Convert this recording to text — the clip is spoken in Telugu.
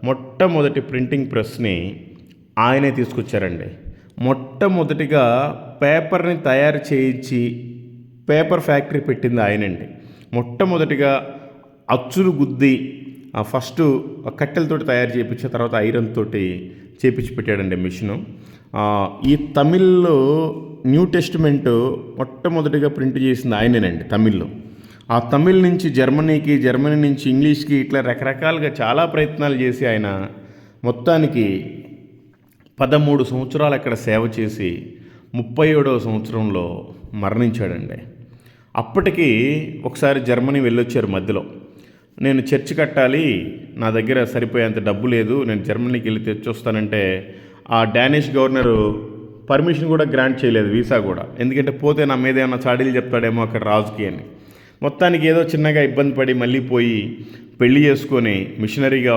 మొట్టమొదటి ప్రింటింగ్ ప్రెస్ని ఆయనే తీసుకొచ్చారండి. మొట్టమొదటిగా పేపర్ని తయారు చేయించి పేపర్ ఫ్యాక్టరీ పెట్టింది ఆయనండి. మొట్టమొదటిగా అచ్చులు గుద్ది ఫస్ట్ కట్టెలతోటి తయారు చేయించిన తర్వాత ఐరన్ తోటి చేపించి పెట్టాడండి మిషను. ఈ తమిళ్లో న్యూ టెస్టిమెంట్ మొట్టమొదటిగా ప్రింట్ చేసింది ఆయనేనండి తమిళ్లో. ఆ తమిళ్ నుంచి జర్మనీకి, జర్మనీ నుంచి ఇంగ్లీష్కి, ఇట్లా రకరకాలుగా చాలా ప్రయత్నాలు చేసి ఆయన మొత్తానికి 13 సంవత్సరాలు అక్కడ సేవ చేసి 37వ సంవత్సరంలో మరణించాడండి. అప్పటికి ఒకసారి జర్మనీ వెళ్ళొచ్చారు మధ్యలో. నేను చర్చ్ కట్టాలి, నా దగ్గర సరిపోయేంత డబ్బు లేదు, నేను జర్మనీకి వెళ్ళి తెచ్చొస్తానంటే ఆ డానిష్ గవర్నరు పర్మిషన్ కూడా గ్రాంట్ చేయలేదు, వీసా కూడా. ఎందుకంటే పోతే నా మీద ఏమన్నా చాడీలు చెప్తాడేమో అక్కడ రాజుకి అని. మొత్తానికి ఏదో చిన్నగా ఇబ్బంది పడి మళ్ళీ పోయి పెళ్లి చేసుకొని మిషనరీగా